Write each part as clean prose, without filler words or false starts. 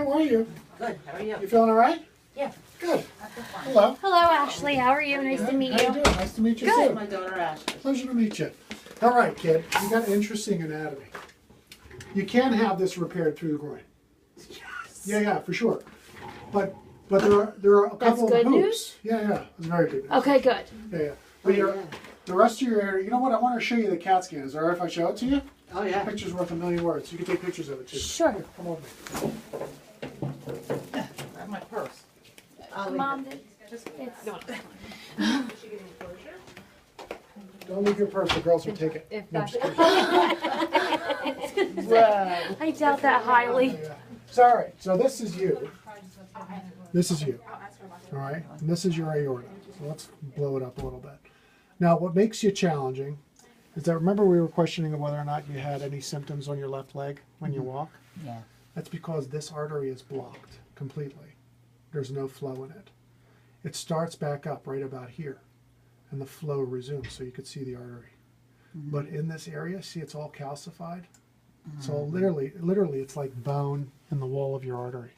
how are you? Good. How are you? You feeling all right? Yeah. Good. I feel fine. Hello. Hello, Ashley. How are you? Nice to meet How you you. doing? Nice to meet you Good. too. My daughter Ashley. Pleasure to meet you. All right, kid. You got interesting anatomy. You can have this repaired through the groin. Yes. Yeah, for sure. But there are a couple good of hoops. news? Yeah, it's very good news. Okay, good. Yeah. But Oh, yeah. the rest of your area. You know what? I want to show you the CAT scan. Is it all right if I show it to you? Oh yeah. Picture's worth a million words. You can take pictures of it too. Sure. Here, come over. Grab my purse. I'll leave Mom, it. it's Don't leave your purse. The girls will take it. If No, I'm that's- just kidding. I doubt that highly. Yeah. Sorry. So this is you. This is you. All right. And this is your aorta. So let's blow it up a little bit. Now, what makes you challenging is that remember we were questioning whether or not you had any symptoms on your left leg when you walk? Yeah. That's because this artery is blocked completely. There's no flow in it. It starts back up right about here, and the flow resumes, so you could see the artery. But in this area, see it's all calcified? So literally, it's like bone in the wall of your artery.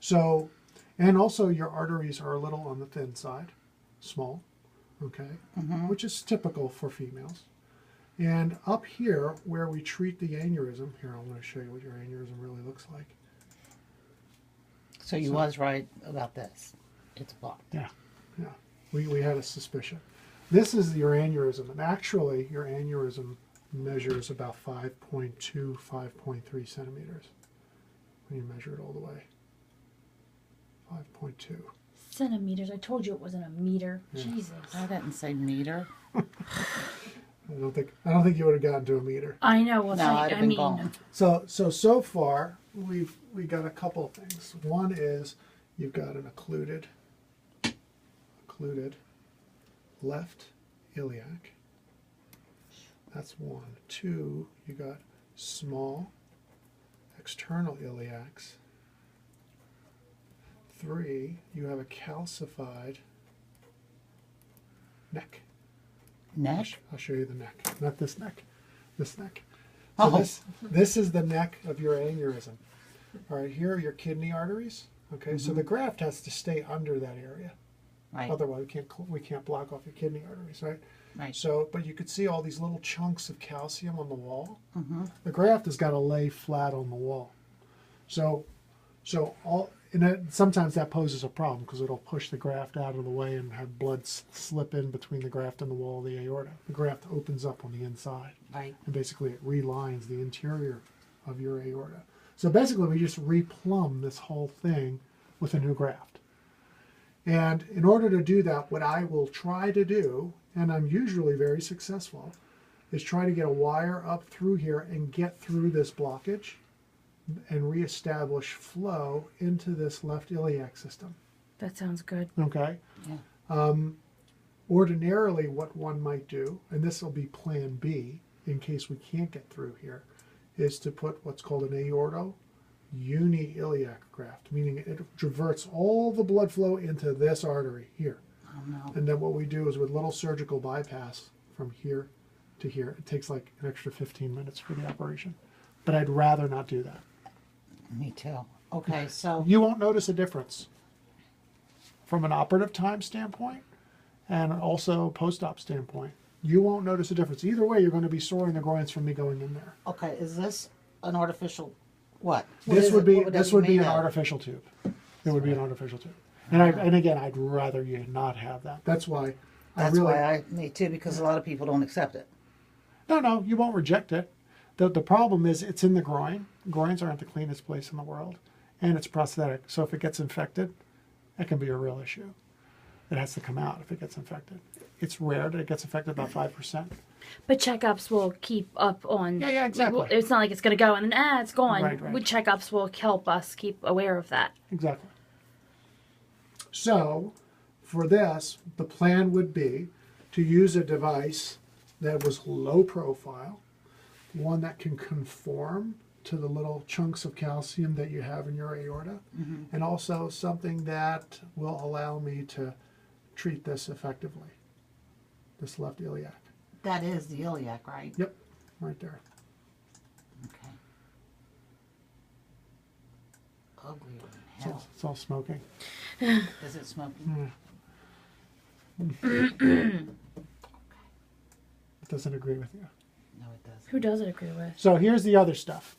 So, and also your arteries are a little on the thin side, small, okay, which is typical for females. And up here, where we treat the aneurysm, here I'm going to show you what your aneurysm really looks like. So you was right about this. It's blocked. Yeah. We had a suspicion. This is your aneurysm, and actually your aneurysm measures about 5.2, 5.3 centimeters when you measure it all the way. 5.2. Centimeters. I told you it wasn't a meter. Yeah. Jesus. I didn't say meter. I don't think you would have gotten to a meter. I know. Well, No, thank- I'd have I been mean, gone. So far we got a couple of things. One is you've got an occluded left iliac. That's one. Two, you got small external iliacs. Three, you have a calcified neck. Neck. I'll show you the neck, not this neck, this neck. Oh. So this is the neck of your aneurysm. All right, here are your kidney arteries. Okay, so the graft has to stay under that area. Right. Otherwise, we can't block off your kidney arteries, right? Right. So, but you could see all these little chunks of calcium on the wall. The graft has got to lay flat on the wall. Sometimes that poses a problem because it'll push the graft out of the way and have blood slip in between the graft and the wall of the aorta. The graft opens up on the inside, Right. and basically it relines the interior of your aorta. So basically, we just replumb this whole thing with a new graft. And in order to do that, what I will try to do, and I'm usually very successful, is try to get a wire up through here and get through this blockage and reestablish flow into this left iliac system. that sounds good. Okay? Yeah. Ordinarily, what one might do, and this will be plan B in case we can't get through here, is to put what's called an aorto uniiliac graft, meaning it diverts all the blood flow into this artery here. Oh no. And then what we do is with little surgical bypass from here to here. It takes like an extra 15 minutes for the operation. But I'd rather not do that. Me too. Okay. So. You won't notice a difference from an operative time standpoint and also post-op standpoint. You won't notice a difference. Either way, you're going to be soring the groins from me going in there. Okay. Is this an artificial? What? This would be What this it would be made an of? artificial tube. It would be an artificial tube. And again, I'd rather you not have that. That's why That's I really why me too, because a lot of people don't accept it. No, you won't reject it. The problem is it's in the groin. Groins aren't the cleanest place in the world, and it's prosthetic. So if it gets infected, that can be a real issue. It has to come out if it gets infected. It's rare that it gets infected, about 5%. But checkups will keep up on. Yeah, exactly. It's not like it's going to go and then it's gone. Right. With checkups will help us keep aware of that. Exactly. So for this, the plan would be to use a device that was low profile, one that can conform to the little chunks of calcium that you have in your aorta, and also something that will allow me to treat this effectively, this left iliac. That is the iliac, right? Yep, right there. Okay. ugly as It's all, hell. it's all smoking. Is it smoking? It doesn't agree with you. No, it doesn't. Who does it agree with? So here's the other stuff.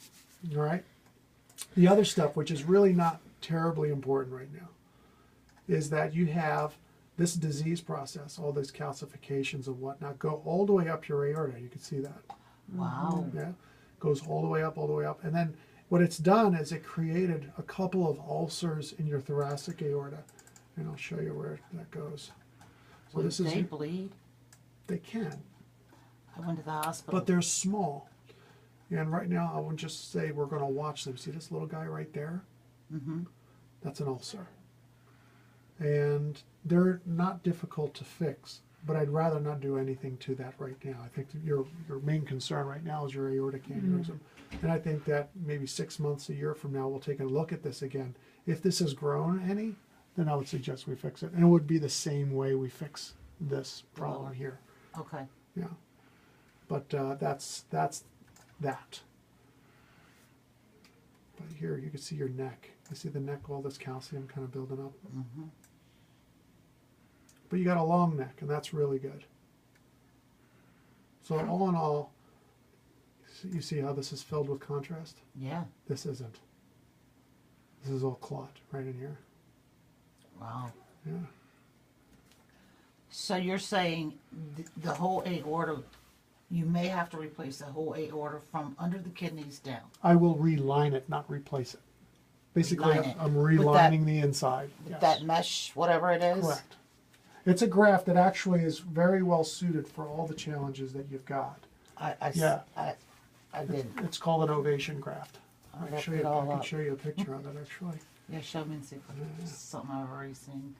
All right. The other stuff, which is really not terribly important right now, is that you have this disease process, all those calcifications and whatnot, go all the way up your aorta. You can see that. Wow. Yeah. Goes all the way up, all the way up. And then what it's done is it created a couple of ulcers in your thoracic aorta. And I'll show you where that goes. So Would this is, they bleed? they can, I went to the hospital. but they're small. And right now, I would just say we're going to watch them. See this little guy right there? Mm-hmm. That's an ulcer. And they're not difficult to fix, but I'd rather not do anything to that right now. I think that your main concern right now is your aortic aneurysm. And I think that maybe 6 months, a year from now, we'll take a look at this again. If this has grown any, then I would suggest we fix it. And it would be the same way we fix this problem Lower. here. Okay. Yeah. But that's that. But here you can see your neck. You see the neck, all this calcium kind of building up. Mm-hmm. But you got a long neck, and that's really good. So all in all, you see how this is filled with contrast? Yeah. This isn't. This is all clot right in here. Wow. Yeah. So you're saying the whole aorta, you may have to replace the whole aorta from under the kidneys down. I will reline it, not replace it. Basically, Reline it. I'm With that- relining the inside. Yes. That mesh, whatever it is. Correct. It's a graft that actually is very well suited for all the challenges that you've got. Yeah. I did. It's called an ovation graft. I'll I can look show it you, all I can up. show you a picture of it actually. Yeah, show me and see if it's something I've already seen.